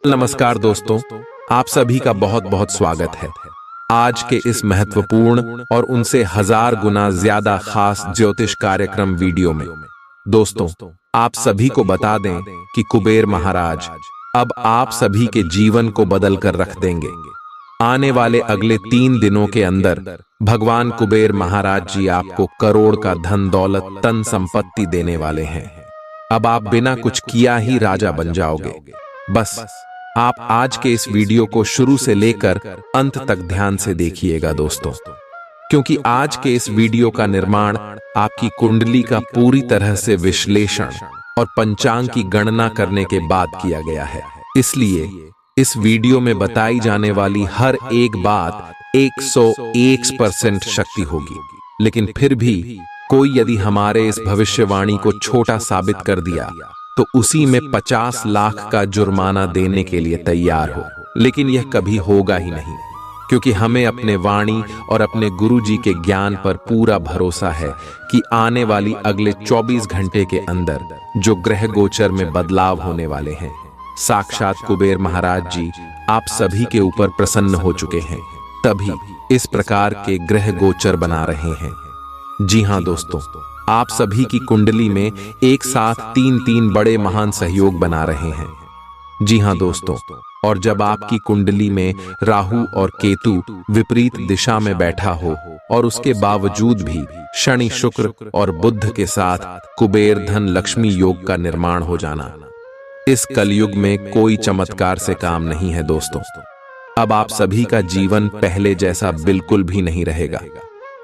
नमस्कार दोस्तों, आप सभी का बहुत बहुत स्वागत है आज के इस महत्वपूर्ण और उनसे 1000 गुना ज्यादा खास ज्योतिष कार्यक्रम वीडियो में। दोस्तों, आप सभी को बता दें कि कुबेर महाराज अब आप सभी के जीवन को बदल कर रख देंगे। आने वाले अगले 3 दिनों के अंदर भगवान कुबेर महाराज जी आपको करोड़ का धन दौलत तन संपत्ति देने वाले हैं। अब आप बिना कुछ किया ही राजा बन जाओगे। बस आप आज के इस वीडियो को शुरू से लेकर अंत तक ध्यान से देखिएगा दोस्तों, क्योंकि आज के इस वीडियो का निर्माण आपकी कुंडली का पूरी तरह से विश्लेषण और पंचांग की गणना करने के बाद किया गया है। इसलिए इस वीडियो में बताई जाने वाली हर एक बात 101% शक्ति होगी। लेकिन फिर भी कोई यदि हमारे इस भविष्यवाणी को छोटा साबित कर दिया तो उसी में 50 लाख का जुर्माना देने के लिए तैयार हो। लेकिन यह कभी होगा ही नहीं, क्योंकि हमें अपने वाणी और अपने गुरुजी के ज्ञान पर पूरा भरोसा है कि आने वाली अगले 24 घंटे के अंदर जो ग्रह गोचर में बदलाव होने वाले हैं, साक्षात कुबेर महाराज जी आप सभी के ऊपर प्रसन्न हो चुके हैं, तभी इस प्रकार के ग्रह गोचर बना रहे हैं। जी हां दोस्तों, आप सभी की कुंडली में एक साथ 3 बड़े महान सहयोग बना रहे हैं। जी हां दोस्तों, और जब आपकी कुंडली में राहु और केतु विपरीत दिशा में बैठा हो और उसके बावजूद भी शनि शुक्र और बुध के साथ कुबेर धन लक्ष्मी योग का निर्माण हो जाना, इस कलयुग में कोई चमत्कार से काम नहीं है दोस्तों। अब आप सभी का जीवन पहले जैसा बिल्कुल भी नहीं रहेगा।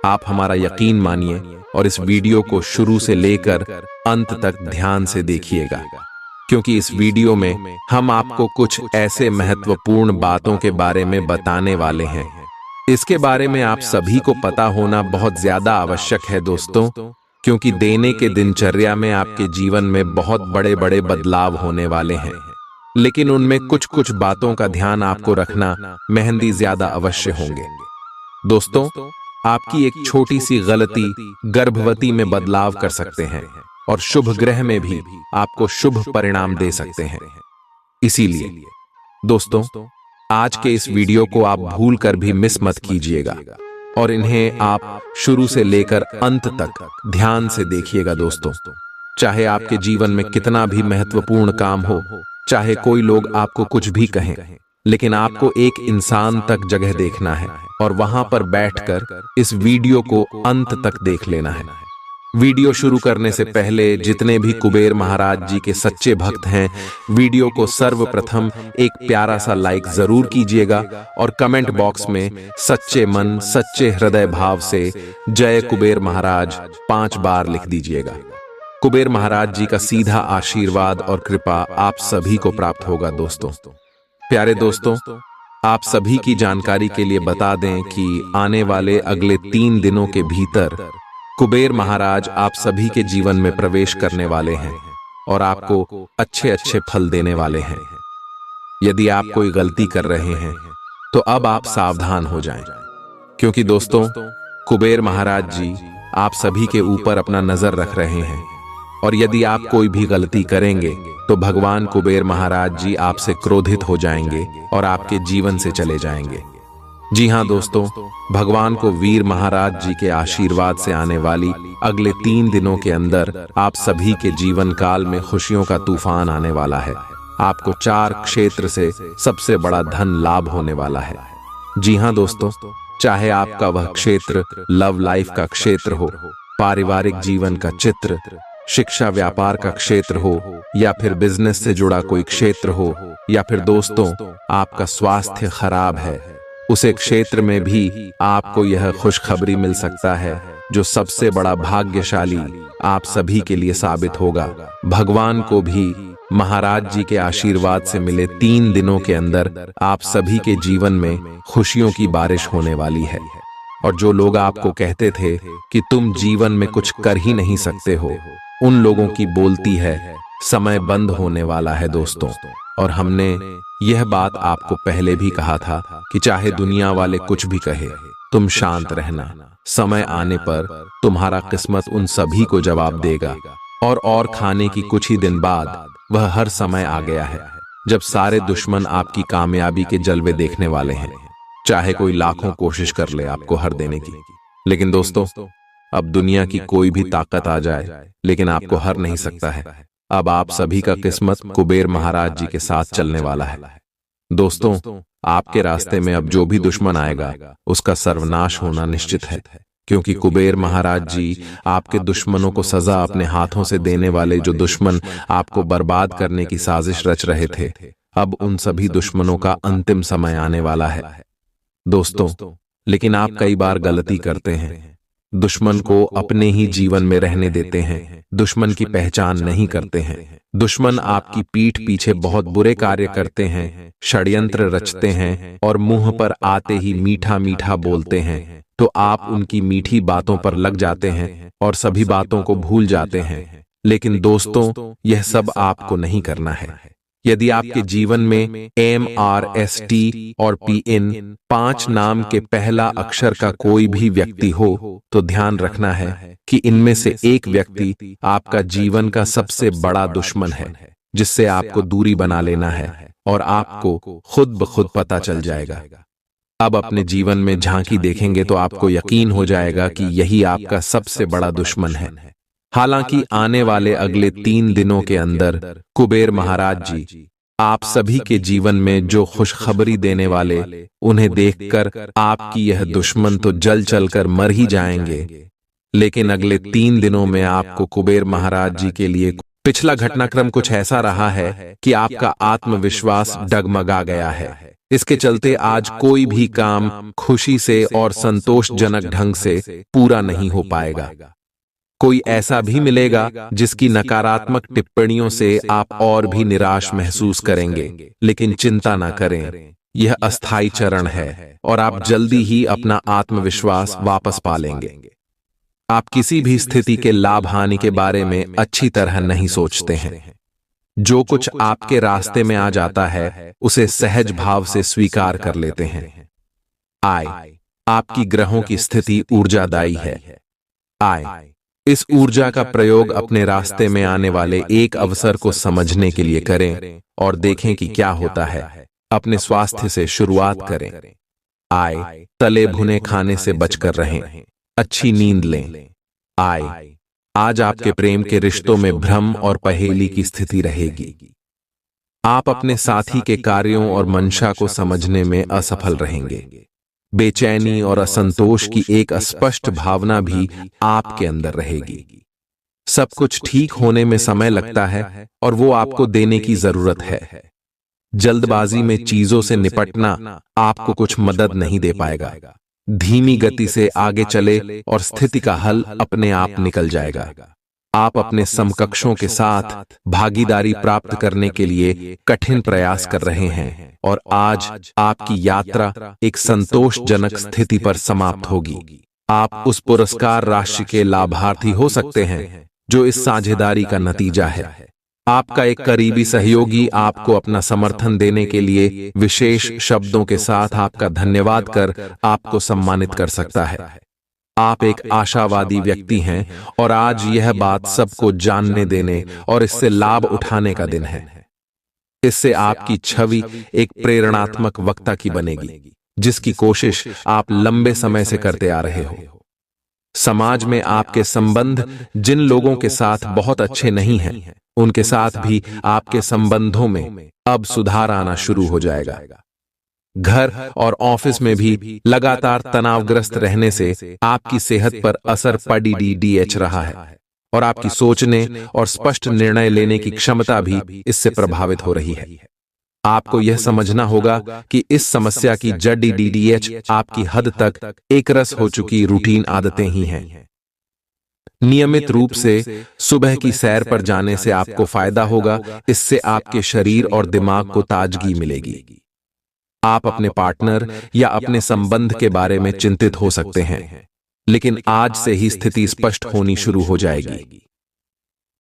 आप हमारा यकीन मानिए और इस वीडियो को शुरू से लेकर अंत तक ध्यान से देखिएगा, क्योंकि इस वीडियो में हम आपको कुछ ऐसे महत्वपूर्ण बातों के बारे में बताने वाले हैं। इसके बारे में आप सभी को पता होना बहुत ज्यादा आवश्यक है दोस्तों, क्योंकि देने के दिनचर्या में आपके जीवन में बहुत बड़े बड़े बदलाव होने वाले हैं। लेकिन उनमें कुछ बातों का ध्यान आपको रखना मेहंदी ज्यादा अवश्य होंगे। दोस्तों, आपकी एक छोटी सी गलती गर्भवती में बदलाव कर सकते हैं और शुभ ग्रह में भी आपको शुभ परिणाम दे सकते हैं। इसीलिए दोस्तों, आज के इस वीडियो को आप भूल कर भी मिस मत कीजिएगा और इन्हें आप शुरू से लेकर अंत तक ध्यान से देखिएगा दोस्तों। चाहे आपके जीवन में कितना भी महत्वपूर्ण काम हो, चाहे कोई लोग आपको कुछ भी कहें, लेकिन आपको एक इंसान तक जगह देखना है और वहां पर बैठकर इस वीडियो को अंत तक देख लेना है। वीडियो शुरू करने से पहले जितने भी कुबेर महाराज जी के सच्चे भक्त हैं, वीडियो को सर्वप्रथम एक प्यारा सा लाइक जरूर कीजिएगा और कमेंट बॉक्स में सच्चे मन सच्चे हृदय भाव से जय कुबेर महाराज 5 बार लिख दीजिएगा। कुबेर महाराज जी का सीधा आशीर्वाद और कृपा आप सभी को प्राप्त होगा दोस्तों। प्यारे दोस्तों, आप सभी की जानकारी के लिए बता दें कि आने वाले अगले 3 दिनों के भीतर कुबेर महाराज आप सभी के जीवन में प्रवेश करने वाले हैं और आपको अच्छे फल देने वाले हैं। यदि आप कोई गलती कर रहे हैं तो अब आप सावधान हो जाएं, क्योंकि दोस्तों कुबेर महाराज जी आप सभी के ऊपर अपना नजर रख रहे हैं और यदि आप कोई भी गलती करेंगे तो भगवान कुबेर महाराज जी आपसे क्रोधित हो जाएंगे और आपके जीवन से चले जाएंगे। जी हां दोस्तों, भगवान को वीर महाराज जी के आशीर्वाद से आने वाली अगले 3 दिनों के अंदर आप सभी के जीवन काल में खुशियों का तूफान आने वाला है। आपको 4 क्षेत्र से सबसे बड़ा धन लाभ होने वाला है। जी हां दोस्तों, चाहे आपका वह क्षेत्र लव लाइफ का क्षेत्र हो, पारिवारिक जीवन का चित्र, शिक्षा व्यापार का क्षेत्र हो, या फिर बिजनेस से जुड़ा कोई क्षेत्र हो, या फिर दोस्तों आपका स्वास्थ्य खराब है, उसे क्षेत्र में भी आपको यह खुशखबरी मिल सकता है जो सबसे बड़ा भाग्यशाली आप सभी के लिए साबित होगा। भगवान को भी महाराज जी के आशीर्वाद से मिले 3 दिनों के अंदर आप सभी के जीवन में खुशियों की बारिश होने वाली है। और जो लोग आपको कहते थे कि तुम जीवन में कुछ कर ही नहीं सकते हो, उन लोगों की बोलती है समय बंद होने वाला है दोस्तों। और हमने यह बात आपको पहले भी कहा था कि चाहे दुनिया वाले कुछ भी कहे, तुम शांत रहना, समय आने पर तुम्हारा किस्मत उन सभी को जवाब देगा। और खाने की कुछ ही दिन बाद वह हर समय आ गया है। जब सारे दुश्मन आपकी कामयाबी के जलवे देखने वाले हैं, चाहे कोई लाखों कोशिश कर ले आपको हर देने की। लेकिन दोस्तों, अब दुनिया की कोई भी ताकत आ जाए लेकिन आपको हर नहीं सकता है। अब आप सभी का किस्मत कुबेर महाराज जी के साथ चलने वाला है। दोस्तों, आपके रास्ते में अब जो भी दुश्मन आएगा उसका सर्वनाश होना निश्चित है, क्योंकि कुबेर महाराज जी आपके दुश्मनों को सजा अपने हाथों से देने वाले, जो दुश्मन आपको बर्बाद करने की साजिश रच रहे थे, अब उन सभी दुश्मनों का अंतिम समय आने वाला है। दोस्तों, लेकिन आप कई बार गलती करते हैं, दुश्मन को अपने ही जीवन में रहने देते हैं, दुश्मन की पहचान नहीं करते हैं। दुश्मन आपकी पीठ पीछे बहुत बुरे कार्य करते हैं, षड्यंत्र रचते हैं और मुंह पर आते ही मीठा मीठा बोलते हैं, तो आप उनकी मीठी बातों पर लग जाते हैं और सभी बातों को भूल जाते हैं। लेकिन दोस्तों, यह सब आपको नहीं करना है। यदि आपके जीवन में MRST और PN 5 नाम के पहला अक्षर का कोई भी व्यक्ति हो, तो ध्यान रखना है कि इनमें से एक व्यक्ति आपका जीवन का सबसे बड़ा दुश्मन है, जिससे आपको दूरी बना लेना है और आपको खुद ब खुद पता चल जाएगा। अब अपने जीवन में झांकी देखेंगे तो आपको यकीन हो जाएगा कि यही आपका सबसे बड़ा दुश्मन है। हालांकि आने वाले अगले 3 दिनों के अंदर कुबेर महाराज जी आप सभी के जीवन में जो खुशखबरी देने वाले, उन्हें देखकर आपकी यह दुश्मन तो जल चलकर मर ही जाएंगे। लेकिन अगले 3 दिनों में आपको कुबेर महाराज जी के लिए पिछला घटनाक्रम कुछ ऐसा रहा है कि आपका आत्मविश्वास डगमगा गया है। इसके चलते आज कोई भी काम खुशी से और संतोषजनक ढंग से पूरा नहीं हो पाएगा। कोई ऐसा भी मिलेगा जिसकी नकारात्मक टिप्पणियों से आप और भी निराश महसूस करेंगे, लेकिन चिंता ना करें, यह अस्थायी चरण है और आप जल्दी ही अपना आत्मविश्वास वापस पा लेंगे। आप किसी भी स्थिति के लाभ हानि के बारे में अच्छी तरह नहीं सोचते हैं। जो कुछ आपके रास्ते में आ जाता है उसे सहज भाव से स्वीकार कर लेते हैं। आपकी ग्रहों की स्थिति ऊर्जादायी है। इस ऊर्जा का प्रयोग अपने रास्ते में आने वाले एक अवसर को समझने के लिए करें और देखें कि क्या होता है। अपने स्वास्थ्य से शुरुआत करें। तले भुने खाने से बचकर रहें। अच्छी नींद लें। आज आपके प्रेम के रिश्तों में भ्रम और पहेली की स्थिति रहेगी। आप अपने साथी के कार्यों और मंशा को समझने में असफल रहेंगे। बेचैनी और असंतोष की एक अस्पष्ट भावना भी आपके अंदर रहेगी। सब कुछ ठीक होने में समय लगता है और वो आपको देने की जरूरत है। जल्दबाजी में चीजों से निपटना आपको कुछ मदद नहीं दे पाएगा। धीमी गति से आगे चले और स्थिति का हल अपने आप निकल जाएगा। आप अपने समकक्षों के साथ भागीदारी प्राप्त करने के लिए कठिन प्रयास कर रहे हैं और आज आपकी यात्रा एक संतोषजनक स्थिति पर समाप्त होगी। आप उस पुरस्कार राशि के लाभार्थी हो सकते हैं जो इस साझेदारी का नतीजा है। आपका एक करीबी सहयोगी आपको अपना समर्थन देने के लिए विशेष शब्दों के साथ आपका धन्यवाद कर आपको सम्मानित कर सकता है। आप एक आशावादी व्यक्ति हैं और आज यह बात सबको जानने देने और इससे लाभ उठाने का दिन है। इससे आपकी छवि एक प्रेरणात्मक वक्ता की बनेगी, जिसकी कोशिश आप लंबे समय से करते आ रहे हो। समाज में आपके संबंध जिन लोगों के साथ बहुत अच्छे नहीं हैं, उनके साथ भी आपके संबंधों में अब सुधार आना शुरू हो जाएगा। घर और ऑफिस में भी लगातार तनावग्रस्त रहने से आपकी सेहत पर असर पड़ रहा है और आपकी सोचने और स्पष्ट निर्णय लेने की क्षमता भी इससे प्रभावित हो रही है। आपको यह समझना होगा कि इस समस्या की जड़ आपकी हद तक एकरस हो चुकी रूटीन आदतें ही हैं। नियमित रूप से सुबह की सैर पर जाने से आपको फायदा होगा। इससे आपके शरीर और दिमाग को ताजगी मिलेगी। आप अपने पार्टनर या अपने संबंध के बारे में चिंतित हो सकते हैं, लेकिन आज से ही स्थिति स्पष्ट होनी शुरू हो जाएगी।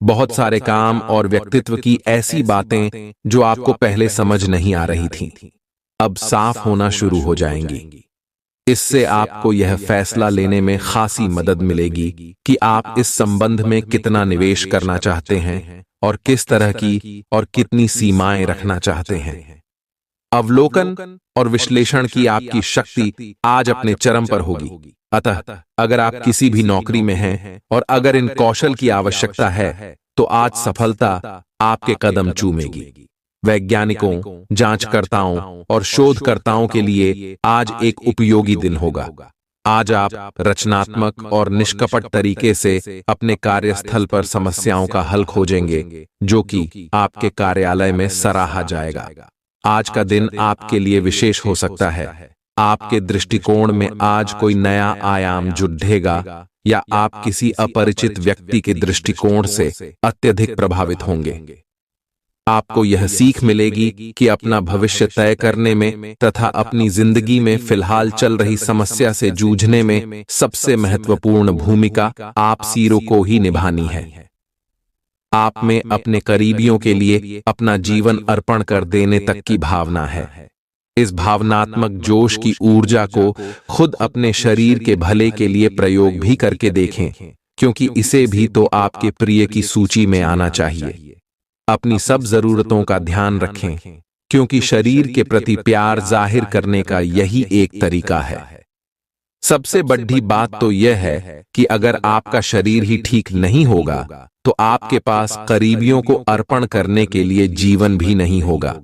बहुत सारे काम और व्यक्तित्व की ऐसी बातें जो आपको पहले समझ नहीं आ रही थीं, अब साफ होना शुरू हो जाएंगी। इससे आपको यह फैसला लेने में खासी मदद मिलेगी कि आप इस संबंध में कितना निवेश करना चाहते हैं और किस तरह की और कितनी सीमाएं रखना चाहते हैं। अवलोकन और विश्लेषण की आपकी शक्ति आज अपने चरम पर होगी। अतः अगर आप किसी भी नौकरी में हैं और अगर इन कौशल की आवश्यकता है तो आज सफलता आपके कदम चूमेगी। वैज्ञानिकों, जांचकर्ताओं और शोधकर्ताओं के लिए आज एक उपयोगी दिन होगा। आज आप रचनात्मक और निष्कपट तरीके से अपने कार्यस्थल पर समस्याओं का हल खोजेंगे, जो कि आपके कार्यालय में सराहा जाएगा। आज का दिन आपके लिए विशेष हो सकता है। आपके दृष्टिकोण में आज कोई नया आयाम जुड़ेगा या आप किसी अपरिचित व्यक्ति के दृष्टिकोण से अत्यधिक प्रभावित होंगे। आपको यह सीख मिलेगी कि अपना भविष्य तय करने में तथा अपनी जिंदगी में फिलहाल चल रही समस्या से जूझने में सबसे महत्वपूर्ण भूमिका आप सीरो को ही निभानी है। आप में अपने करीबियों के लिए अपना जीवन अर्पण कर देने तक की भावना है। इस भावनात्मक जोश की ऊर्जा को खुद अपने शरीर के भले के लिए प्रयोग भी करके देखें, क्योंकि इसे भी तो आपके प्रिय की सूची में आना चाहिए। अपनी सब जरूरतों का ध्यान रखें, क्योंकि शरीर के प्रति प्यार जाहिर करने का यही एक तरीका है। सबसे बड़ी बात तो यह है कि अगर आपका शरीर ही ठीक नहीं होगा तो आपके पास करीबियों को अर्पण करने के लिए जीवन भी नहीं होगा।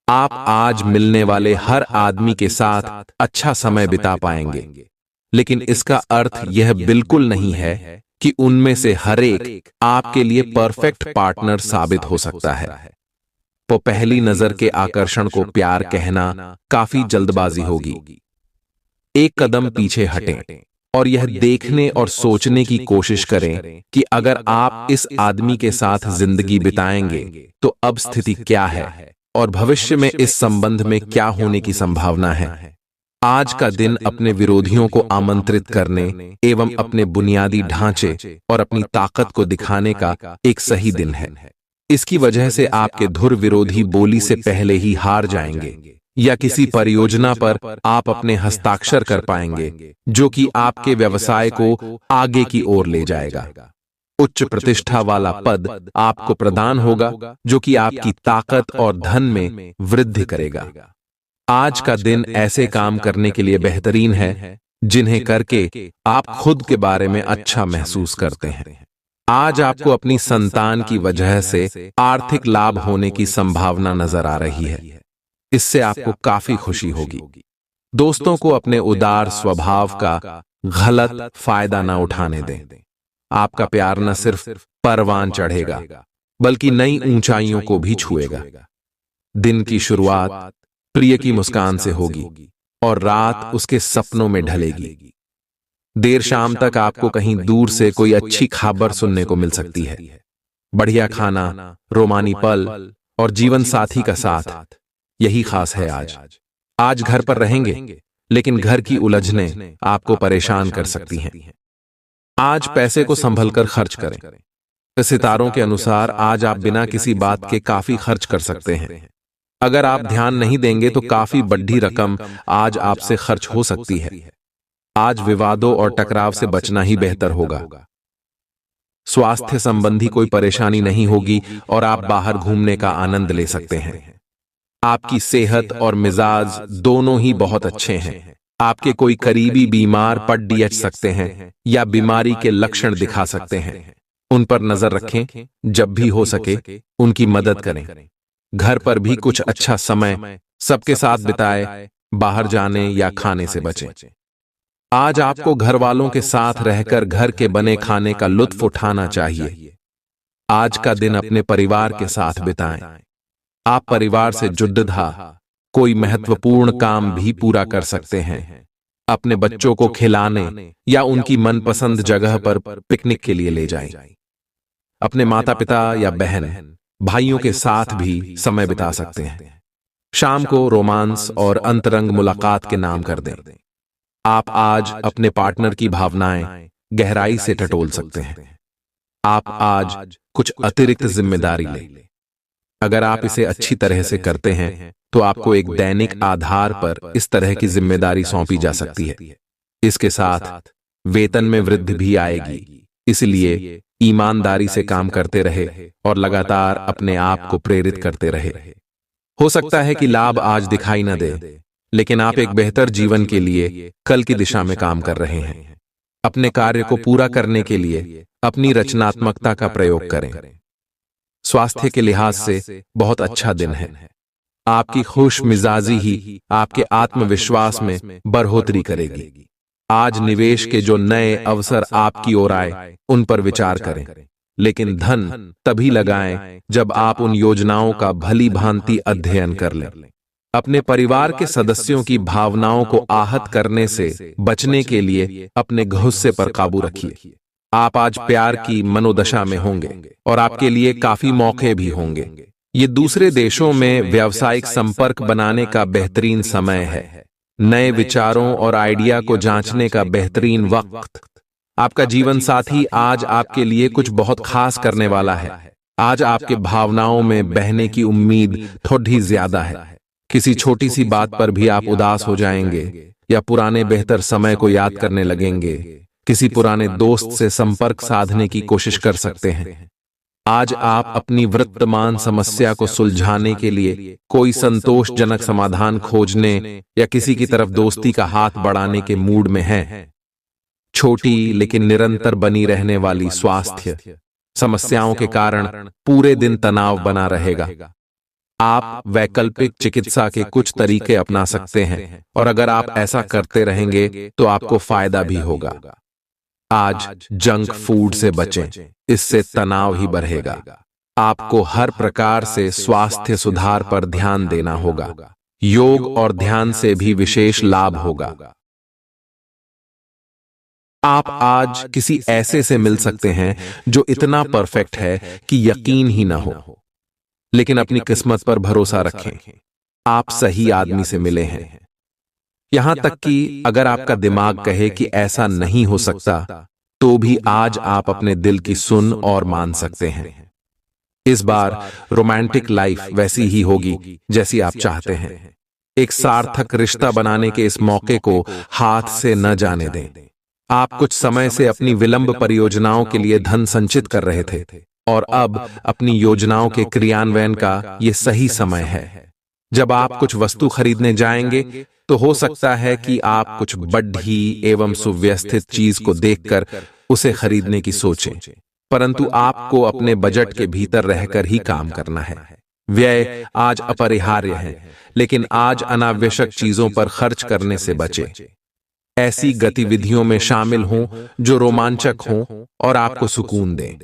आप आज मिलने वाले हर आदमी के साथ अच्छा समय बिता पाएंगे, लेकिन इसका अर्थ यह बिल्कुल नहीं है कि उनमें से हर एक आपके लिए परफेक्ट पार्टनर साबित हो सकता है। तो पहली नजर के आकर्षण को प्यार कहना काफी जल्दबाजी होगी। एक कदम पीछे हटें और यह देखने और सोचने की कोशिश करें कि अगर आप इस आदमी के साथ जिंदगी बिताएंगे तो अब स्थिति क्या है और भविष्य में इस संबंध में क्या होने की संभावना है। आज का दिन अपने विरोधियों को आमंत्रित करने एवं अपने बुनियादी ढांचे और अपनी ताकत को दिखाने का एक सही दिन है। इसकी वजह से आपके धुर विरोधी बोली से पहले ही हार जाएंगे या किसी परियोजना पर आप अपने हस्ताक्षर कर पाएंगे, जो कि आपके व्यवसाय को आगे की ओर ले जाएगा। उच्च प्रतिष्ठा वाला पद आपको प्रदान होगा, जो कि आपकी ताकत और धन में वृद्धि करेगा। आज का दिन ऐसे काम करने के लिए बेहतरीन है जिन्हें करके आप खुद के बारे में अच्छा महसूस करते हैं। आज आपको अपनी संतान की वजह से आर्थिक लाभ होने की संभावना नजर आ रही है। इससे आपको काफी खुशी होगी। दोस्तों को अपने उदार स्वभाव का गलत फायदा न उठाने दें। आपका प्यार न सिर्फ परवान चढ़ेगा बल्कि नई ऊंचाइयों को भी छुएगा। दिन की शुरुआत प्रिय की मुस्कान से होगी और रात उसके सपनों में ढलेगी। देर शाम तक आपको कहीं दूर से कोई अच्छी खबर सुनने को मिल सकती है। बढ़िया खाना, रोमानी पल और जीवन साथी का साथ, यही खास है आज घर पर रहेंगे, लेकिन घर की उलझनें आपको परेशान कर सकती हैं। आज पैसे को संभल कर खर्च करें। सितारों के अनुसार आज आप बिना किसी बात के काफी खर्च कर सकते हैं। अगर आप ध्यान नहीं देंगे तो काफी बड़ी रकम आज आपसे खर्च हो सकती है। आज विवादों और टकराव से बचना ही बेहतर होगा। स्वास्थ्य संबंधी कोई परेशानी नहीं होगी और आप बाहर घूमने का आनंद ले सकते हैं। आपकी सेहत और मिजाज दोनों ही बहुत अच्छे हैं। आपके कोई करीबी बीमार पड़ सकते हैं या बीमारी के लक्षण दिखा सकते हैं। उन पर नजर रखें, जब भी हो सके उनकी मदद करें। घर पर भी कुछ अच्छा समय सबके साथ बिताए, बाहर जाने या खाने से बचें। आज आपको घर वालों के साथ रहकर घर के बने खाने का लुत्फ उठाना चाहिए। आज का दिन अपने परिवार के साथ बिताएं। आप परिवार से जुड़धा कोई महत्वपूर्ण काम भी पूरा कर सकते हैं। अपने बच्चों को खिलाने या उनकी मनपसंद जगह पर पिकनिक के लिए ले जाएं। अपने माता पिता या बहन भाइयों के साथ भी समय बिता सकते हैं। शाम को रोमांस और अंतरंग मुलाकात के नाम कर दें। आप आज अपने पार्टनर की भावनाएं गहराई से टटोल सकते हैं। आप आज कुछ अतिरिक्त जिम्मेदारी लें। अगर आप इसे अच्छी तरह से करते हैं तो आपको एक दैनिक आधार पर इस तरह की जिम्मेदारी सौंपी जा सकती है। इसके साथ वेतन में वृद्धि भी आएगी, इसलिए ईमानदारी से काम करते रहे और लगातार अपने आप को प्रेरित करते रहे। हो सकता है कि लाभ आज दिखाई न दे, लेकिन आप एक बेहतर जीवन के लिए कल की दिशा में काम कर रहे हैं। अपने कार्य को पूरा करने के लिए अपनी रचनात्मकता का प्रयोग करें। स्वास्थ्य के लिहाज से बहुत अच्छा दिन है। आपकी खुश मिजाजी ही आपके आत्मविश्वास में बढ़ोतरी करेगी। आज निवेश के जो नए अवसर आपकी ओर आए उन पर विचार करें, लेकिन धन तभी लगाएं जब आप उन योजनाओं का भली भांति अध्ययन कर लें। अपने परिवार के सदस्यों की भावनाओं को आहत करने से बचने के लिए अपने गुस्से पर काबू रखिए। आप आज प्यार की मनोदशा में होंगे और आपके लिए काफी मौके भी होंगे। ये दूसरे देशों में व्यावसायिक संपर्क बनाने का बेहतरीन समय है। नए विचारों और आइडिया को जांचने का बेहतरीन वक्त। आपका जीवन साथी आज आपके लिए कुछ बहुत खास करने वाला है। आज आपके भावनाओं में बहने की उम्मीद थोड़ी ज्यादा है। किसी छोटी सी बात पर भी आप उदास हो जाएंगे या पुराने बेहतर समय को याद करने लगेंगे। किसी पुराने दोस्त से संपर्क साधने की कोशिश कर सकते हैं। आज आप अपनी वर्तमान समस्या को सुलझाने के लिए कोई संतोषजनक समाधान खोजने या किसी की तरफ दोस्ती का हाथ बढ़ाने के मूड में हैं। छोटी लेकिन निरंतर बनी रहने वाली स्वास्थ्य समस्याओं के कारण पूरे दिन तनाव बना रहेगा। आप वैकल्पिक चिकित्सा के कुछ तरीके अपना सकते हैं और अगर आप ऐसा करते रहेंगे तो आपको फायदा भी होगा। आज जंक फूड से बचें, इससे तनाव ही बढ़ेगा। आपको हर प्रकार से स्वास्थ्य सुधार पर ध्यान देना होगा। योग और ध्यान से भी विशेष लाभ होगा। आप आज किसी ऐसे से मिल सकते हैं जो इतना परफेक्ट है कि यकीन ही ना हो, लेकिन अपनी किस्मत पर भरोसा रखें। आप सही आदमी से मिले हैं। यहां तक कि अगर आपका दिमाग कहे कि ऐसा नहीं हो सकता, तो भी आज आप अपने दिल की सुन और मान सकते हैं। इस बार रोमांटिक लाइफ वैसी ही होगी जैसी आप चाहते हैं। एक सार्थक रिश्ता बनाने के इस मौके को हाथ से न जाने दें। आप कुछ समय से अपनी विलंब परियोजनाओं के लिए धन संचित कर रहे थे और अब अपनी योजनाओं के क्रियान्वयन का ये सही समय है। जब आप कुछ वस्तु खरीदने जाएंगे तो हो सकता है कि आप कुछ बड़ी एवं सुव्यवस्थित चीज को देखकर उसे खरीदने की सोचें, परंतु आपको अपने बजट के भीतर रहकर ही काम करना है। व्यय आज अपरिहार्य है, लेकिन आज अनावश्यक चीजों पर खर्च करने से बचें। ऐसी गतिविधियों में शामिल हों जो रोमांचक हों और आपको सुकून दें।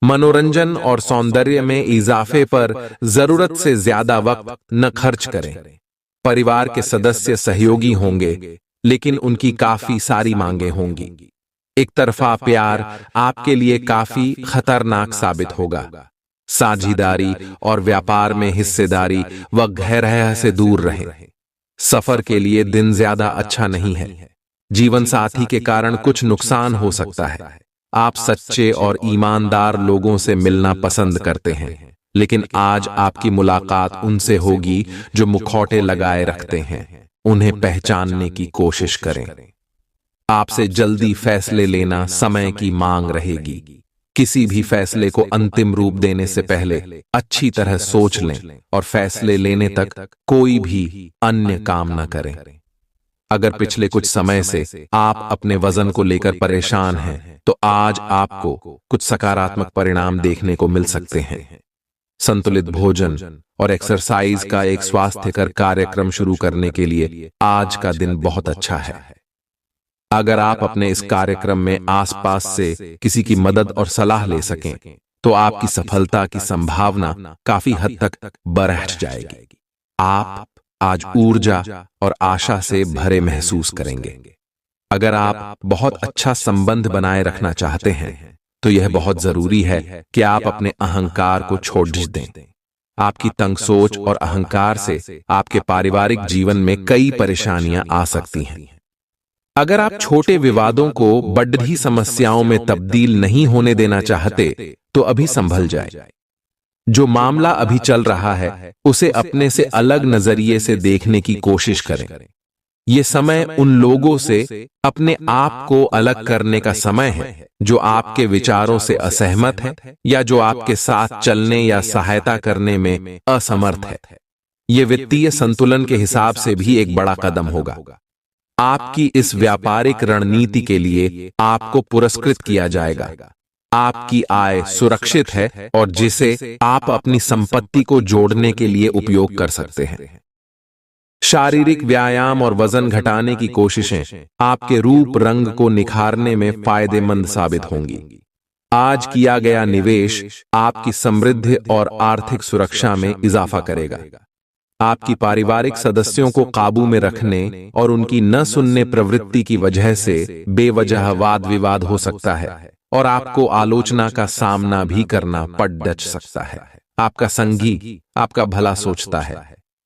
मनोरंजन और सौंदर्य में इजाफे पर जरूरत से ज्यादा वक्त न खर्च करें। परिवार के सदस्य सहयोगी होंगे, लेकिन उनकी काफी सारी मांगें होंगी। एक तरफा प्यार आपके लिए काफी खतरनाक साबित होगा। साझेदारी और व्यापार में हिस्सेदारी व गहरह से दूर रहें। सफर के लिए दिन ज्यादा अच्छा नहीं है। जीवन साथी के कारण कुछ नुकसान हो सकता है। आप सच्चे और ईमानदार लोगों से मिलना पसंद करते हैं, लेकिन आज आपकी मुलाकात उनसे होगी जो मुखौटे लगाए रखते हैं। उन्हें पहचानने की कोशिश करें। आपसे जल्दी फैसले लेना समय की मांग रहेगी। किसी भी फैसले को अंतिम रूप देने से पहले अच्छी तरह सोच लें और फैसले लेने तक कोई भी अन्य काम न करें। अगर पिछले कुछ समय से आप अपने वजन को लेकर परेशान हैं, तो आज आपको कुछ सकारात्मक परिणाम देखने को मिल सकते हैं। संतुलित भोजन और एक्सरसाइज का एक स्वास्थ्यकर कार्यक्रम शुरू करने के लिए आज का दिन बहुत अच्छा है। अगर आप अपने इस कार्यक्रम में आसपास से किसी की मदद और सलाह ले सकें, तो आपकी सफलता की संभावना काफी हद तक बढ़ जाएगी। आप आज ऊर्जा और आशा से भरे महसूस करेंगे। अगर आप बहुत अच्छा संबंध बनाए रखना चाहते हैं, तो यह बहुत जरूरी है कि आप अपने अहंकार को छोड़ दें। आपकी तंग सोच और अहंकार से आपके पारिवारिक जीवन में कई परेशानियां आ सकती हैं। अगर आप छोटे विवादों को बड़ी समस्याओं में तब्दील नहीं होने देना चाहते, तो अभी संभल जाए। जो मामला अभी चल रहा है उसे अपने से अलग नजरिए से देखने की कोशिश करें। ये समय उन लोगों से अपने आप को अलग करने का समय है जो आपके विचारों से असहमत है या जो आपके साथ चलने या सहायता करने में असमर्थ है। ये वित्तीय संतुलन के हिसाब से भी एक बड़ा कदम होगा। आपकी इस व्यापारिक रणनीति के लिए आपको पुरस्कृत किया जाएगा। आपकी आय सुरक्षित है और जिसे आप अपनी संपत्ति को जोड़ने के लिए उपयोग कर सकते हैं। शारीरिक व्यायाम और वजन घटाने की कोशिशें आपके रूप रंग को निखारने में फायदेमंद साबित होंगी। आज किया गया निवेश आपकी समृद्धि और आर्थिक सुरक्षा में इजाफा करेगा। आपकी पारिवारिक सदस्यों को काबू में रखने और उनकी न सुनने प्रवृत्ति की वजह से बेवजह वाद विवाद हो सकता है और आपको आलोचना का सामना भी करना पड़ डच सकता है। आपका संगी आपका भला सोचता है,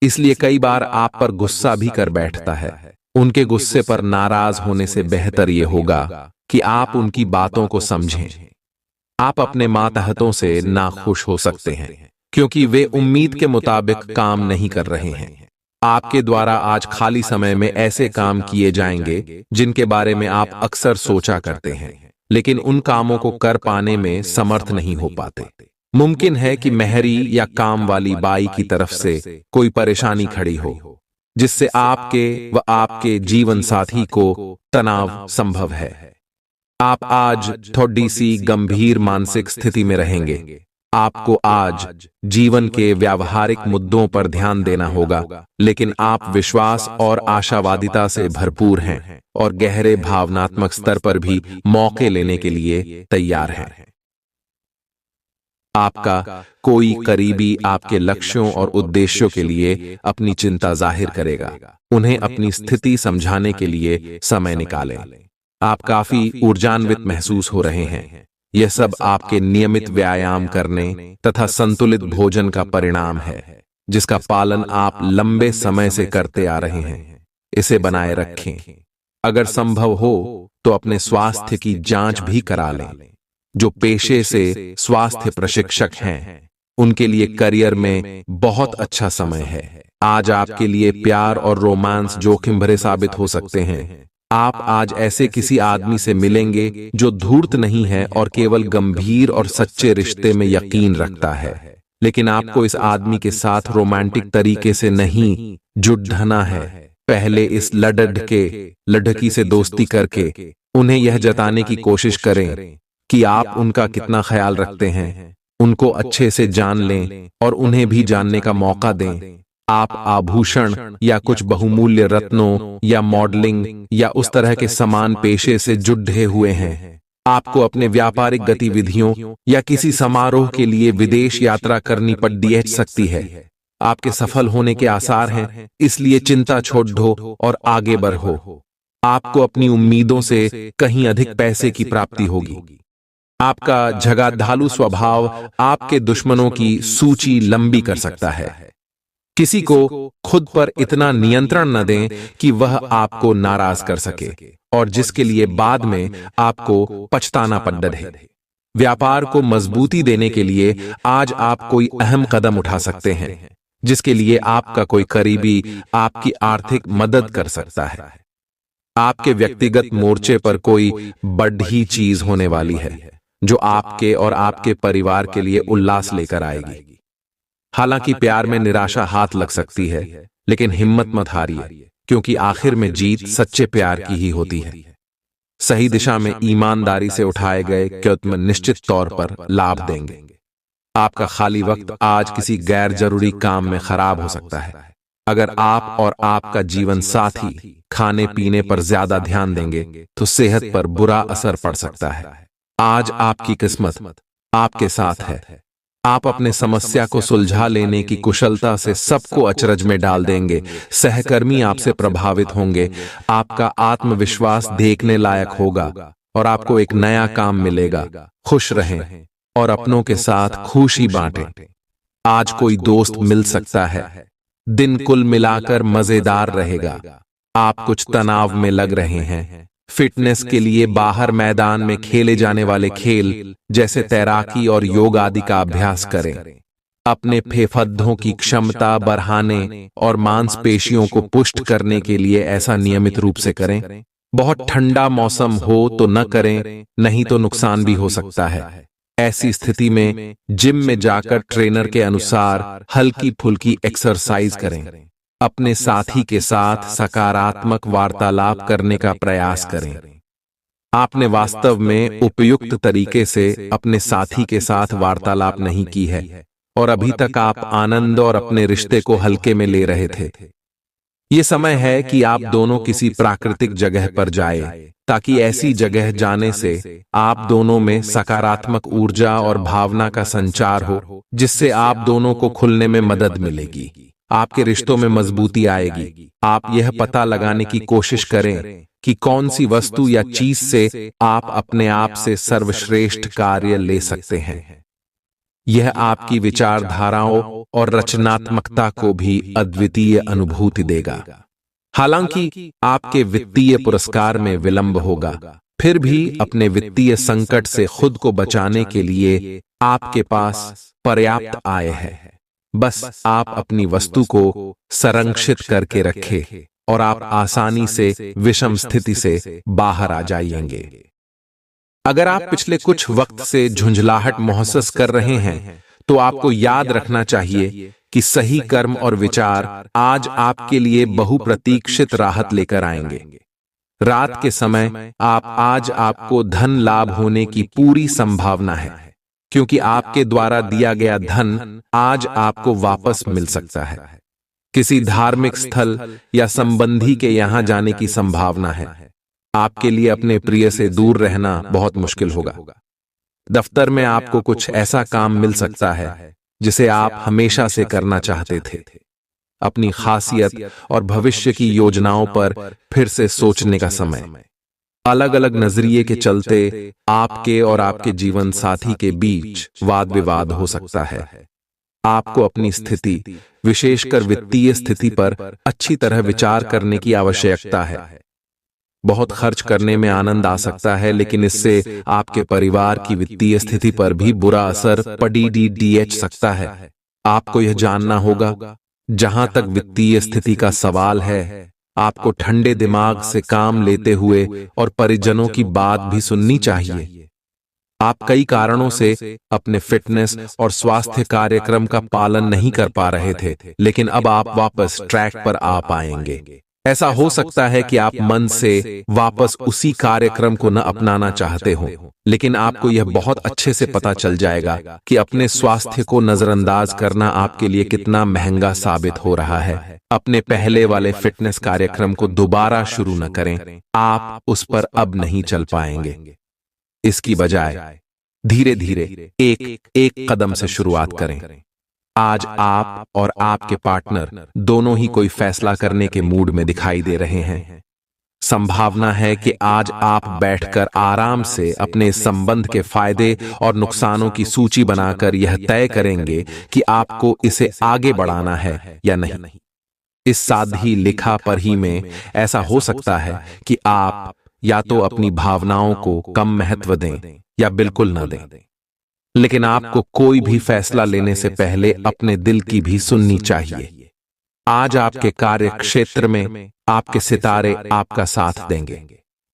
इसलिए कई बार आप पर गुस्सा भी कर बैठता है। उनके गुस्से पर नाराज होने से बेहतर यह होगा कि आप उनकी बातों को समझें। आप अपने मातहतों से नाखुश हो सकते हैं क्योंकि वे उम्मीद के मुताबिक काम नहीं कर रहे हैं। आपके द्वारा आज खाली समय में ऐसे काम किए जाएंगे जिनके बारे में आप अक्सर सोचा करते हैं, लेकिन उन कामों को कर पाने में समर्थ नहीं हो पाते। मुमकिन है कि मेहरी या काम वाली बाई की तरफ से कोई परेशानी खड़ी हो जिससे आपके व आपके जीवन साथी को तनाव संभव है। आप आज थोड़ी सी गंभीर मानसिक स्थिति में रहेंगे। आपको आज जीवन के व्यावहारिक मुद्दों पर ध्यान देना होगा, लेकिन आप विश्वास और आशावादिता से भरपूर हैं और गहरे भावनात्मक स्तर पर भी मौके लेने के लिए तैयार हैं। आपका कोई करीबी आपके लक्ष्यों और उद्देश्यों के लिए अपनी चिंता जाहिर करेगा। उन्हें अपनी स्थिति समझाने के लिए समय निकालें। आप काफी ऊर्जान्वित महसूस हो रहे हैं। यह सब आपके नियमित व्यायाम करने तथा संतुलित भोजन का परिणाम है, जिसका पालन आप लंबे समय से करते आ रहे हैं। इसे बनाए रखें। अगर संभव हो तो अपने स्वास्थ्य की जांच भी करा लें। जो पेशे से स्वास्थ्य प्रशिक्षक हैं, उनके लिए करियर में बहुत अच्छा समय है। आज आपके लिए प्यार और रोमांस जोखिम भरे साबित हो सकते हैं। आप आज ऐसे किसी आदमी से मिलेंगे जो धूर्त नहीं है और केवल गंभीर और सच्चे रिश्ते में यकीन रखता है, लेकिन आपको इस आदमी के साथ रोमांटिक तरीके से नहीं जुड़ना है। पहले इस लड़की से दोस्ती करके उन्हें यह जताने की कोशिश करें कि आप उनका कितना ख्याल रखते हैं। उनको अच्छे से जान लें और उन्हें भी जानने का मौका दें। आप आभूषण या कुछ बहुमूल्य रत्नों या मॉडलिंग या उस तरह के समान पेशे से जुड़े हुए हैं। आपको अपने व्यापारिक गतिविधियों या किसी समारोह के लिए विदेश यात्रा करनी पड़ सकती है। आपके सफल होने के आसार हैं, इसलिए चिंता छोड़ दो और आगे बढ़ो। आपको अपनी उम्मीदों से कहीं अधिक पैसे की प्राप्ति होगी। आपका झगड़ालू स्वभाव आपके दुश्मनों की सूची लंबी कर सकता है। किसी को खुद पर इतना नियंत्रण न दें कि वह आपको नाराज कर सके और जिसके लिए बाद में आपको पछताना पड़े। व्यापार को मजबूती देने के लिए आज आप कोई अहम कदम उठा सकते हैं, जिसके लिए आपका कोई करीबी आपकी आर्थिक मदद कर सकता है। आपके व्यक्तिगत मोर्चे पर कोई बड़ी चीज होने वाली है जो आपके और आपके परिवार के लिए उल्लास लेकर आएगी। हालांकि प्यार में निराशा हाथ लग सकती है, लेकिन हिम्मत मत हारिए, क्योंकि आखिर में जीत सच्चे प्यार की ही होती है। सही दिशा में ईमानदारी से उठाए गए कदम निश्चित तौर पर लाभ देंगे। आपका खाली वक्त आज किसी गैर जरूरी काम में खराब हो सकता है। अगर आप और आपका जीवन साथी खाने पीने पर ज्यादा ध्यान देंगे तो सेहत पर बुरा असर पड़ सकता है। आज आपकी किस्मत आपके साथ है। आप अपने समस्या को सुलझा लेने की कुशलता से सबको अचरज में डाल देंगे। सहकर्मी आपसे प्रभावित होंगे। आपका आत्मविश्वास देखने लायक होगा और आपको एक नया काम मिलेगा। खुश रहें और अपनों के साथ खुशी बांटें। आज कोई दोस्त मिल सकता है। दिन कुल मिलाकर मजेदार रहेगा। आप कुछ तनाव में लग रहे हैं। फिटनेस के लिए बाहर मैदान में खेले जाने वाले खेल जैसे तैराकी और योग आदि का अभ्यास करें। अपने फेफड़ों की क्षमता बढ़ाने और मांसपेशियों को पुष्ट करने के लिए ऐसा नियमित रूप से करें। बहुत ठंडा मौसम हो तो न करें, नहीं तो नुकसान भी हो सकता है। ऐसी स्थिति में जिम में जाकर ट्रेनर के अनुसार हल्की फुल्की एक्सरसाइज करें। अपने साथी के साथ सकारात्मक वार्तालाप करने का प्रयास करें। आपने वास्तव में उपयुक्त तरीके से अपने साथी के साथ वार्तालाप नहीं की है और अभी तक आप आनंद और अपने रिश्ते को हल्के में ले रहे थे। ये समय है कि आप दोनों किसी प्राकृतिक जगह पर जाएं, ताकि ऐसी जगह जाने से आप दोनों में सकारात्मक ऊर्जा और भावना का संचार हो, जिससे आप दोनों को खुलने में मदद मिलेगी। आपके रिश्तों में मजबूती आएगी। आप यह पता लगाने की कोशिश करें कि कौन सी वस्तु या चीज से आप अपने आप से सर्वश्रेष्ठ कार्य ले सकते हैं। यह आपकी विचारधाराओं और रचनात्मकता को भी अद्वितीय अनुभूति देगा। हालांकि आपके वित्तीय पुरस्कार में विलंब होगा, फिर भी अपने वित्तीय संकट से खुद को बचाने के लिए आपके पास पर्याप्त आय है। बस आप अपनी वस्तु को संरक्षित करके रखें और आप आसानी से विषम स्थिति से बाहर आ जाएंगे। अगर आप पिछले कुछ वक्त से झुंझलाहट महसूस कर रहे हैं, तो आपको याद रखना चाहिए कि सही कर्म और विचार आज आपके लिए बहुप्रतीक्षित राहत लेकर आएंगे। रात के समय आज आपको धन लाभ होने की पूरी संभावना है, क्योंकि आपके द्वारा दिया गया धन आज आपको वापस मिल सकता है। किसी धार्मिक स्थल या संबंधी के यहां जाने की संभावना है। आपके लिए अपने प्रिय से दूर रहना बहुत मुश्किल होगा। दफ्तर में आपको कुछ ऐसा काम मिल सकता है जिसे आप हमेशा से करना चाहते थे। अपनी खासियत और भविष्य की योजनाओं पर फिर से सोचने का समय। अलग अलग नजरिए के चलते आपके और आपके जीवन साथी के बीच वाद विवाद हो सकता है। आपको अपनी स्थिति, विशेषकर वित्तीय स्थिति पर अच्छी तरह विचार करने की आवश्यकता है। बहुत खर्च करने में आनंद आ सकता है, लेकिन इससे आपके परिवार की वित्तीय स्थिति पर भी बुरा असर पड़ सकता है। आपको यह जानना होगा, जहां तक वित्तीय स्थिति का सवाल है, आपको ठंडे दिमाग से काम लेते हुए और परिजनों की बात भी सुननी चाहिए। आप कई कारणों से अपने फिटनेस और स्वास्थ्य कार्यक्रम का पालन नहीं कर पा रहे थे, लेकिन अब आप वापस ट्रैक पर आ पाएंगे। ऐसा हो सकता है कि आप मन से वापस उसी कार्यक्रम को न अपनाना चाहते हो, लेकिन आपको यह बहुत अच्छे से पता चल जाएगा कि अपने स्वास्थ्य को नजरअंदाज करना आपके लिए कितना महंगा साबित हो रहा है। अपने पहले वाले फिटनेस कार्यक्रम को दोबारा शुरू न करें, आप उस पर अब नहीं चल पाएंगे। इसकी बजाय धीरे धीरे एक कदम से शुरुआत करें। आज आप और आपके पार्टनर दोनों ही कोई फैसला करने के मूड में दिखाई दे रहे हैं। संभावना है कि आज आप बैठकर आराम से अपने संबंध के फायदे और नुकसानों की सूची बनाकर यह तय करेंगे कि आपको इसे आगे बढ़ाना है या नहीं। इस सादी लिखा पढ़ी में ऐसा हो सकता है कि आप या तो अपनी भावनाओं को कम महत्व दें या बिल्कुल न दें, लेकिन आपको कोई भी फैसला लेने से पहले अपने दिल की भी सुननी चाहिए। आज आपके कार्य क्षेत्र में आपके सितारे आपका साथ देंगे।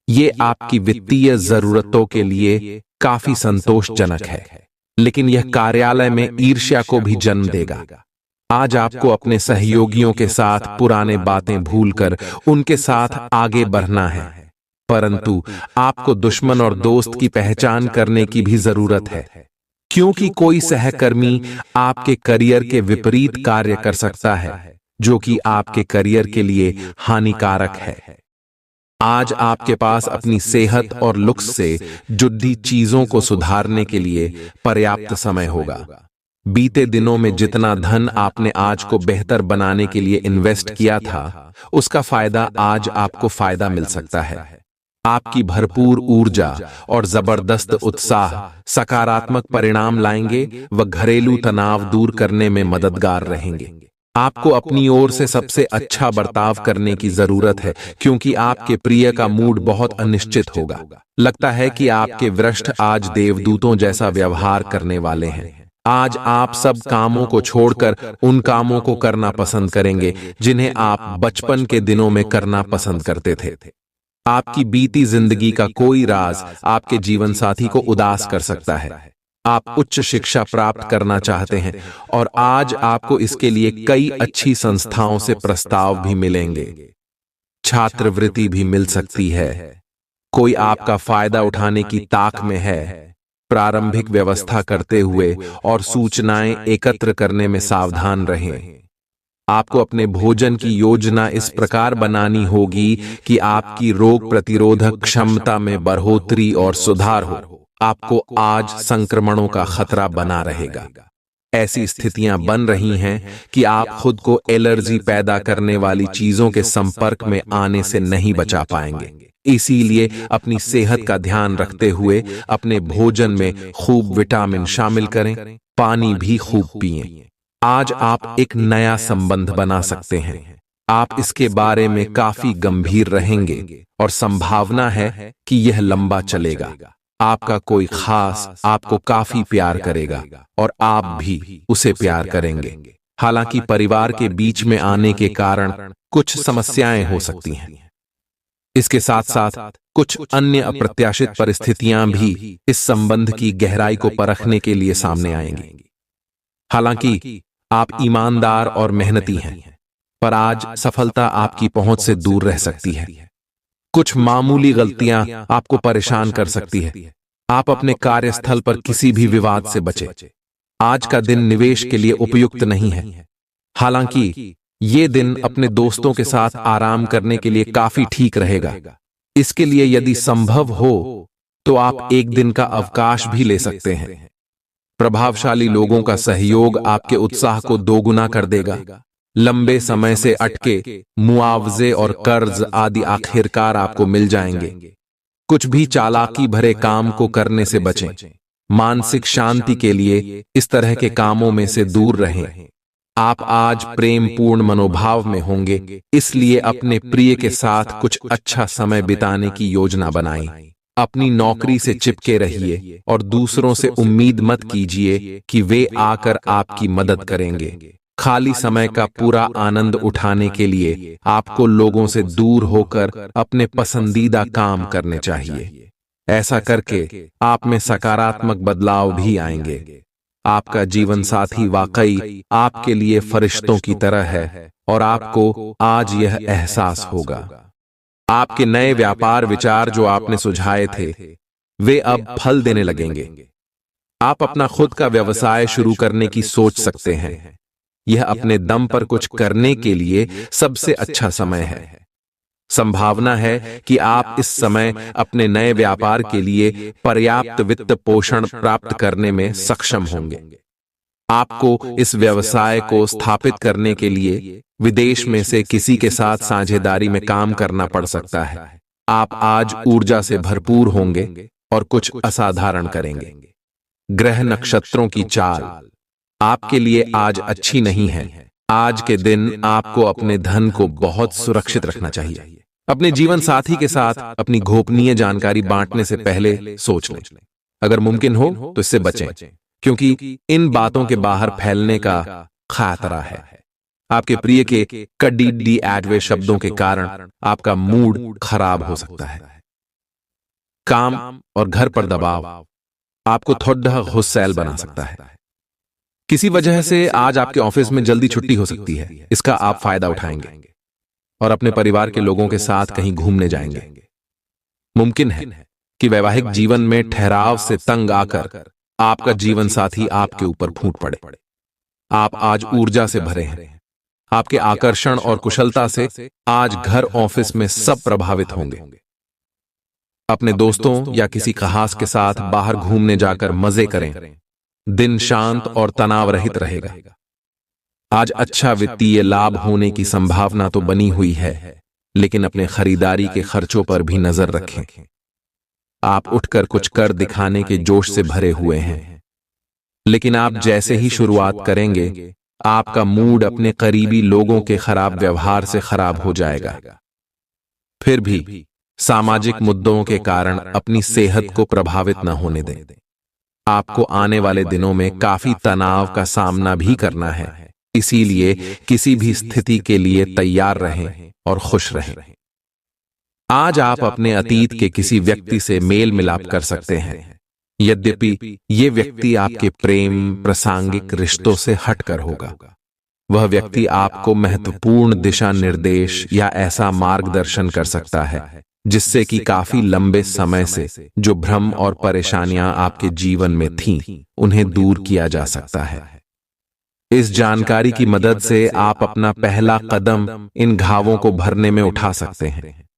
ये आपकी वित्तीय जरूरतों के लिए काफी संतोषजनक है, लेकिन यह कार्यालय में ईर्ष्या को भी जन्म देगा। आज आपको अपने सहयोगियों के साथ पुराने बातें भूलकर उनके साथ आगे बढ़ना है, परंतु आपको दुश्मन और दोस्त की पहचान करने की भी जरूरत है, क्योंकि कोई सहकर्मी आपके करियर के विपरीत कार्य कर सकता है, जो कि आपके करियर के लिए हानिकारक है। आज आपके पास अपनी सेहत और लुक्स से जुड़ी चीजों को सुधारने के लिए पर्याप्त समय होगा। बीते दिनों में जितना धन आपने आज को बेहतर बनाने के लिए इन्वेस्ट किया था, उसका फायदा आज आपको फायदा मिल सकता है। आपकी भरपूर ऊर्जा और जबरदस्त उत्साह सकारात्मक परिणाम लाएंगे व घरेलू तनाव दूर करने में मददगार रहेंगे। आपको अपनी ओर से सबसे अच्छा बर्ताव करने की जरूरत है, क्योंकि आपके प्रिय का मूड बहुत अनिश्चित होगा। लगता है कि आपके वरिष्ठ आज देवदूतों जैसा व्यवहार करने वाले हैं। आज आप सब कामों को छोड़कर उन कामों को करना पसंद करेंगे जिन्हें आप बचपन के दिनों में करना पसंद करते थे। आपकी बीती जिंदगी का कोई राज आपके जीवन साथी को उदास कर सकता है। आप उच्च शिक्षा प्राप्त करना चाहते हैं और आज आपको इसके लिए कई अच्छी संस्थाओं से प्रस्ताव भी मिलेंगे। छात्रवृत्ति भी मिल सकती है। कोई आपका फायदा उठाने की ताक में है। प्रारंभिक व्यवस्था करते हुए और सूचनाएं एकत्र करने में सावधान रहें। आपको अपने भोजन की योजना इस प्रकार बनानी होगी कि आपकी रोग प्रतिरोधक क्षमता में बढ़ोतरी और सुधार हो। आपको आज संक्रमणों का खतरा बना रहेगा। ऐसी स्थितियां बन रही हैं कि आप खुद को एलर्जी पैदा करने वाली चीजों के संपर्क में आने से नहीं बचा पाएंगे। इसीलिए अपनी सेहत का ध्यान रखते हुए अपने भोजन में खूब विटामिन शामिल करें, पानी भी खूब पिएं। आज आप एक नया संबंध बना सकते हैं। आप इसके बारे में काफी गंभीर रहेंगे और संभावना है कि यह लंबा चलेगा। आपका कोई खास आपको काफी प्यार करेगा और आप भी उसे प्यार करेंगे। हालांकि परिवार के बीच में आने के कारण कुछ समस्याएं हो सकती हैं। इसके साथ साथ कुछ अन्य अप्रत्याशित परिस्थितियां भी इस संबंध की गहराई को परखने के लिए सामने आएंगी। हालांकि आप ईमानदार और मेहनती हैं, पर आज सफलता आपकी पहुंच से दूर रह सकती है। कुछ मामूली गलतियां आपको परेशान कर सकती है। आप अपने कार्यस्थल पर किसी भी विवाद से बचें। आज का दिन निवेश के लिए उपयुक्त नहीं है। हालांकि ये दिन अपने दोस्तों के साथ आराम करने के लिए काफी ठीक रहेगा। इसके लिए यदि संभव हो तो आप एक दिन का अवकाश भी ले सकते हैं। प्रभावशाली लोगों का सहयोग आपके उत्साह को दोगुना कर देगा। लंबे समय से अटके मुआवजे और कर्ज आदि आखिरकार आपको मिल जाएंगे। कुछ भी चालाकी भरे काम को करने से बचें। मानसिक शांति के लिए इस तरह के कामों में से दूर रहें। आप आज प्रेम पूर्ण मनोभाव में होंगे, इसलिए अपने प्रिय के साथ कुछ अच्छा समय बिताने की योजना बनाएं। अपनी नौकरी से चिपके रहिए और दूसरों से उम्मीद मत कीजिए कि वे आकर आपकी मदद करेंगे। खाली समय का पूरा आनंद उठाने के लिए आपको लोगों से दूर होकर अपने पसंदीदा काम करने चाहिए। ऐसा करके आप में सकारात्मक बदलाव भी आएंगे। आपका जीवन साथी वाकई आपके लिए फरिश्तों की तरह है और आपको आज यह एहसास होगा। आपके नए व्यापार विचार जो आपने सुझाए थे, वे अब फल देने लगेंगे। आप अपना खुद का व्यवसाय शुरू करने की सोच सकते हैं। यह अपने दम पर कुछ करने के लिए सबसे अच्छा समय है। संभावना है कि आप इस समय अपने नए व्यापार के लिए पर्याप्त वित्त पोषण प्राप्त करने में सक्षम होंगे। आपको इस व्यवसाय को स्थापित करने के लिए विदेश में से किसी के साथ साझेदारी में काम करना पड़ सकता है। आप आज ऊर्जा से भरपूर होंगे और कुछ असाधारण करेंगे। ग्रह नक्षत्रों की चाल आपके लिए आज अच्छी नहीं है। आज के दिन आपको अपने धन को बहुत सुरक्षित रखना चाहिए। अपने जीवन साथी के साथ अपनी गोपनीय जानकारी बांटने से पहले सोच लें। अगर मुमकिन हो तो इससे बचें, क्योंकि इन बातों के बाहर फैलने का खतरा है। आपके प्रिय के कड़ी एडवे शब्दों के कारण आपका मूड खराब हो सकता है। काम और घर पर दबाव आपको थोड़ा गुस्सैल बना सकता है। किसी वजह से आज आपके ऑफिस में जल्दी छुट्टी हो सकती है। इसका आप फायदा उठाएंगे और अपने परिवार के लोगों के साथ कहीं घूमने जाएंगे। मुमकिन है कि वैवाहिक जीवन में ठहराव से तंग आकर आपका जीवन साथी आपके ऊपर फूट पड़े। आप आज ऊर्जा से भरे हैं। आपके आकर्षण और कुशलता से आज घर ऑफिस में सब प्रभावित होंगे। अपने दोस्तों या किसी खास के साथ बाहर घूमने जाकर मजे करें। दिन शांत और तनाव रहित रहेगा। आज अच्छा वित्तीय लाभ होने की संभावना तो बनी हुई है, लेकिन अपने खरीदारी के खर्चों पर भी नजर रखें। आप उठकर कुछ कर दिखाने के जोश से भरे हुए हैं, लेकिन आप जैसे ही शुरुआत करेंगे, आपका मूड अपने करीबी लोगों के खराब व्यवहार से खराब हो जाएगा। फिर भी सामाजिक मुद्दों के कारण अपनी सेहत को प्रभावित न होने दें। आपको आने वाले दिनों में काफी तनाव का सामना भी करना है, इसीलिए किसी भी स्थिति के लिए तैयार रहें और खुश रहें। आज आप अपने अतीत के किसी व्यक्ति से मेल मिलाप कर सकते हैं। यद्यपि ये व्यक्ति आपके प्रेम प्रासंगिक रिश्तों से हटकर होगा। वह व्यक्ति आपको महत्वपूर्ण दिशा निर्देश या ऐसा मार्गदर्शन कर सकता है जिससे कि काफी लंबे समय से जो भ्रम और परेशानियां आपके जीवन में थीं, उन्हें दूर किया जा सकता है। इस जानकारी की मदद से आप अपना पहला कदम इन घावों को भरने में उठा सकते हैं।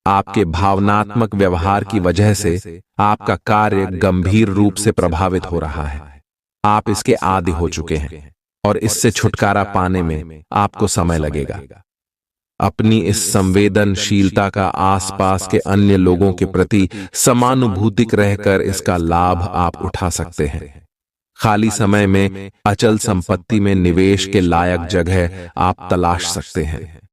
आपके भावनात्मक व्यवहार की वजह से आपका कार्य गंभीर रूप से प्रभावित हो रहा है। आप इसके आदी हो चुके हैं और इससे छुटकारा पाने में आपको समय लगेगा। अपनी इस संवेदनशीलता का आसपास के अन्य लोगों के प्रति समानुभूतिक रहकर इसका लाभ आप उठा सकते हैं। खाली समय में अचल संपत्ति में निवेश के लायक जगह आप तलाश सकते हैं।